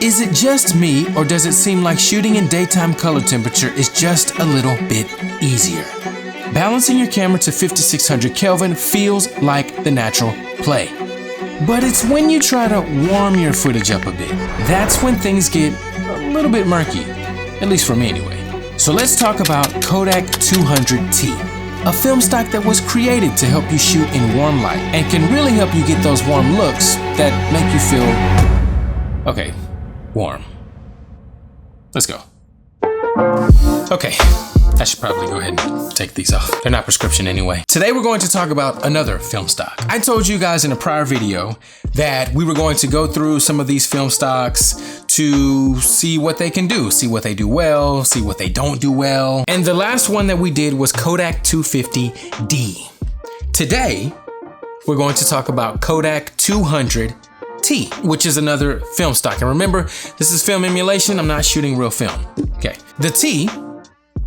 Is it just me, or does it seem like shooting in daytime color temperature is just a little bit easier? Balancing your camera to 5600 Kelvin feels like the natural play. But it's when you try to warm your footage up a bit, that's when things get a little bit murky, at least for me anyway. So let's talk about Kodak 200T, a film stock that was created to help you shoot in warm light and can really help you get those warm looks that make you feel, okay, warm. Let's go. Okay, I should probably go ahead and take these off. They're not prescription anyway. Today we're going to talk about another film stock. I told you guys in a prior video that we were going to go through some of these film stocks to see what they can do, see what they do well, see what they don't do well. And the last one that we did was Kodak 250D. Today, we're going to talk about Kodak 200T, which is another film stock. And remember, this is film emulation. I'm not shooting real film. Okay. The T,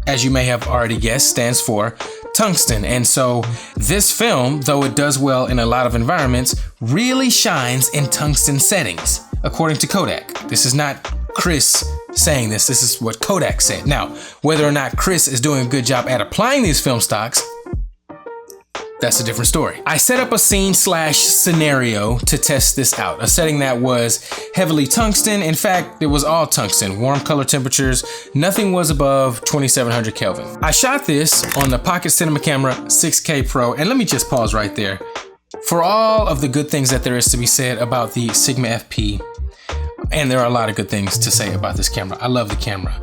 as you may have already guessed, stands for tungsten. And so this film, though it does well in a lot of environments, really shines in tungsten settings, according to Kodak. This is not Chris saying this. This is what Kodak said. Now, whether or not Chris is doing a good job at applying these film stocks, that's a different story. I set up a scene/scenario to test this out, a setting that was heavily tungsten. In fact, it was all tungsten, warm color temperatures. Nothing was above 2700 Kelvin. I shot this on the Pocket Cinema Camera 6K Pro, and let me just pause right there. For all of the good things that there is to be said about the Sigma FP, and there are a lot of good things to say about this camera. I love the camera.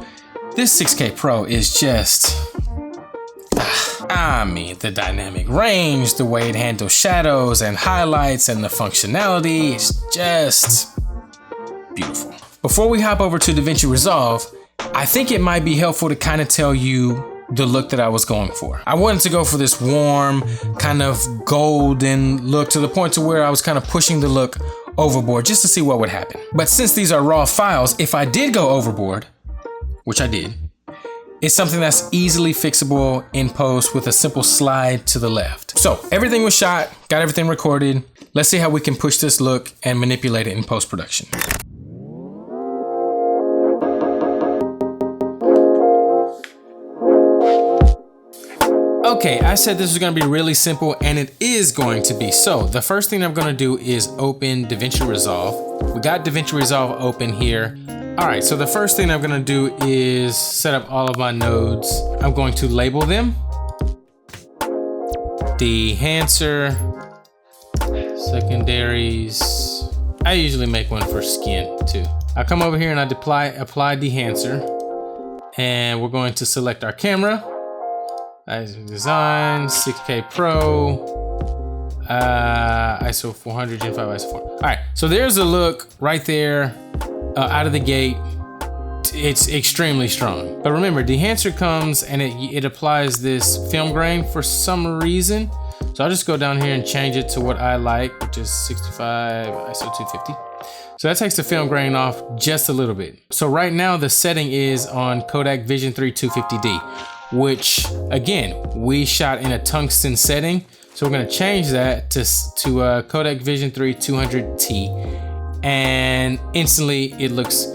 This 6K Pro is just, I mean, the dynamic range, the way it handles shadows and highlights, and the functionality is just beautiful. Before we hop over to DaVinci Resolve, I think it might be helpful to kind of tell you the look that I was going for. I wanted to go for this warm, kind of golden look, to the point to where I was kind of pushing the look overboard just to see what would happen. But since these are raw files, if I did go overboard, which I did, it's something that's easily fixable in post with a simple slide to the left. So everything was shot, got everything recorded. Let's see how we can push this look and manipulate it in post-production. Okay, I said this was gonna be really simple, and it is going to be. So the first thing I'm gonna do is open DaVinci Resolve. We got DaVinci Resolve open here. All right, so the first thing I'm gonna do is set up all of my nodes. I'm going to label them. Dehancer, secondaries. I usually make one for skin too. I come over here and I apply dehancer, and we're going to select our camera. Design, 6K Pro, ISO 400, Gen 5, ISO 4. All right, so there's a look right there. Out of the gate, it's extremely strong. But remember, dehancer comes and it applies this film grain for some reason. So I'll just go down here and change it to what I like, which is 65, ISO 250. So that takes the film grain off just a little bit. So right now the setting is on Kodak Vision 3 250D, which again, we shot in a tungsten setting. So we're gonna change that to Kodak Vision 3 200T. And instantly it looks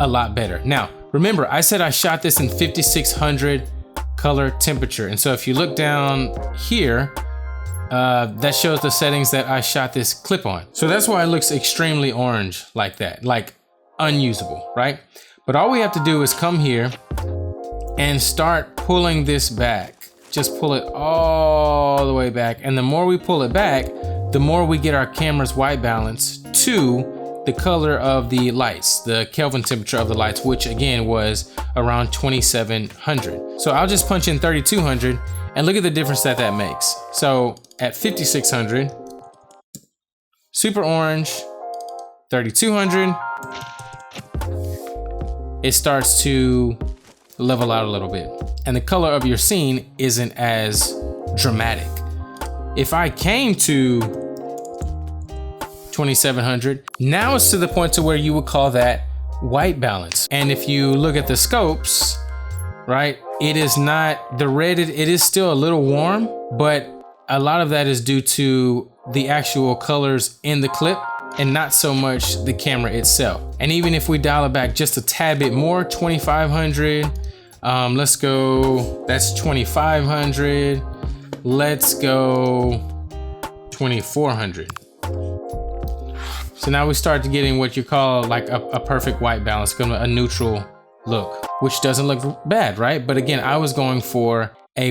a lot better. Now, remember, I said I shot this in 5600 color temperature. And so if you look down here, that shows the settings that I shot this clip on. So that's why it looks extremely orange like that, like unusable, right? But all we have to do is come here and start pulling this back. Just pull it all the way back. And the more we pull it back, the more we get our camera's white balance to the color of the lights, the Kelvin temperature of the lights, which again was around 2700. So I'll just punch in 3200 and look at the difference that that makes. So at 5600, super orange, 3200, it starts to level out a little bit. And the color of your scene isn't as dramatic. If I came to 2700, now it's to the point to where you would call that white balance. And if you look at the scopes, right, it is not the red, it is still a little warm, but a lot of that is due to the actual colors in the clip and not so much the camera itself. And even if we dial it back just a tad bit more, 2500, let's go, that's 2500. Let's go 2400. So now we start to getting what you call like a perfect white balance, a neutral look, which doesn't look bad, right? But again, I was going for a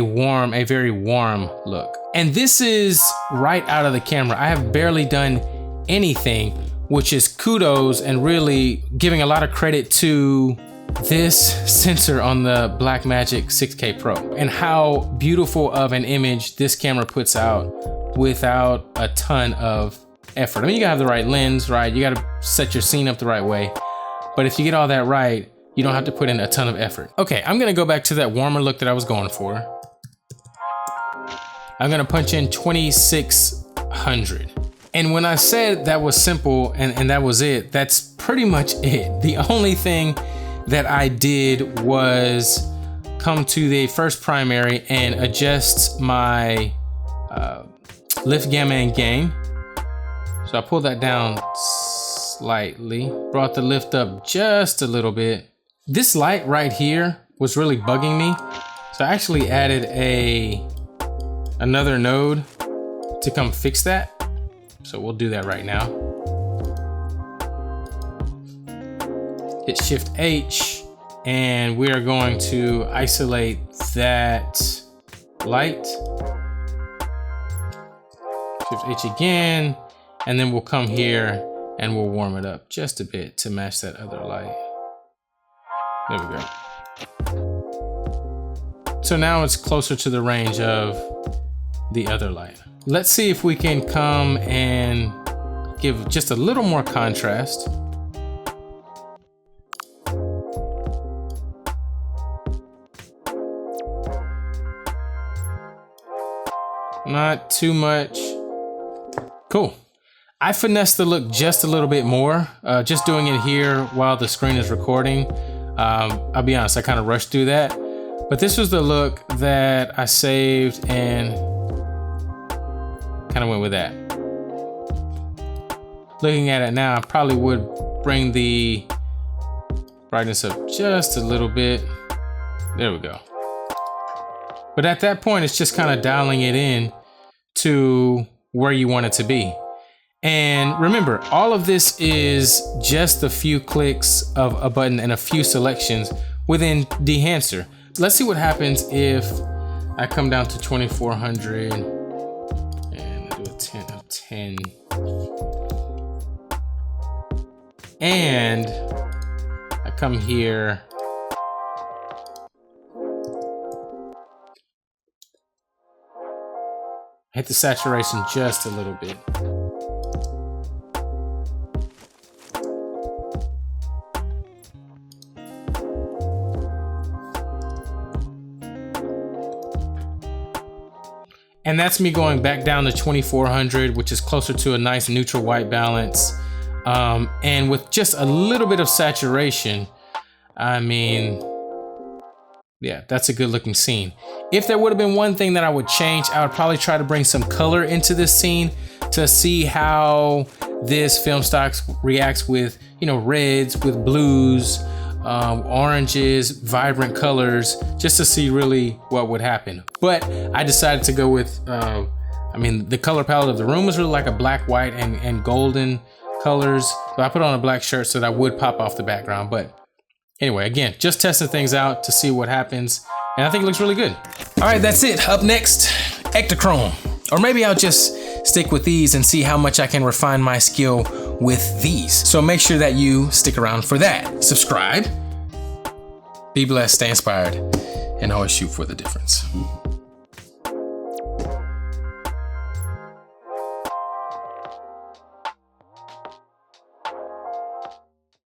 very warm look. And this is right out of the camera. I have barely done anything, which is kudos and really giving a lot of credit to this sensor on the Blackmagic 6K Pro and how beautiful of an image this camera puts out without a ton of effort. I mean, you gotta have the right lens, right? You gotta set your scene up the right way. But if you get all that right, you don't have to put in a ton of effort. Okay, I'm gonna go back to that warmer look that I was going for. I'm gonna punch in 2600. And when I said that was simple and that was it, that's pretty much it. The only thing that I did was come to the first primary and adjust my lift, gamma, and gain. So I pulled that down slightly, brought the lift up just a little bit. This light right here was really bugging me. So I actually added another node to come fix that. So we'll do that right now. Hit Shift H, and we are going to isolate that light. Shift H again, and then we'll come here and we'll warm it up just a bit to match that other light. There we go. So now it's closer to the range of the other light. Let's see if we can come and give just a little more contrast. Not too much. Cool. I finessed the look just a little bit more, just doing it here while the screen is recording. I'll be honest, I kind of rushed through that, but this was the look that I saved and kind of went with that. Looking at it now, I probably would bring the brightness up just a little bit. There we go. But at that point, it's just kind of dialing it in to where you want it to be. And remember, all of this is just a few clicks of a button and a few selections within Dehancer. Let's see what happens if I come down to 2400 and do a 10 of 10. And I come here. Hit the saturation just a little bit. And that's me going back down to 2400, which is closer to a nice neutral white balance. And with just a little bit of saturation, I mean, yeah, that's a good looking scene. If there would have been one thing that I would change, I would probably try to bring some color into this scene to see how this film stock reacts with, you know, reds, with blues, oranges, vibrant colors, just to see really what would happen. But I decided to go with, I mean, the color palette of the room was really like a black, white, and golden colors. So I put on a black shirt so that I would pop off the background. But anyway, again, just testing things out to see what happens. And I think it looks really good. All right, that's it. Up next, Ektachrome. Or maybe I'll just stick with these and see how much I can refine my skill with these. So make sure that you stick around for that. Subscribe, be blessed, stay inspired, and always shoot for the difference.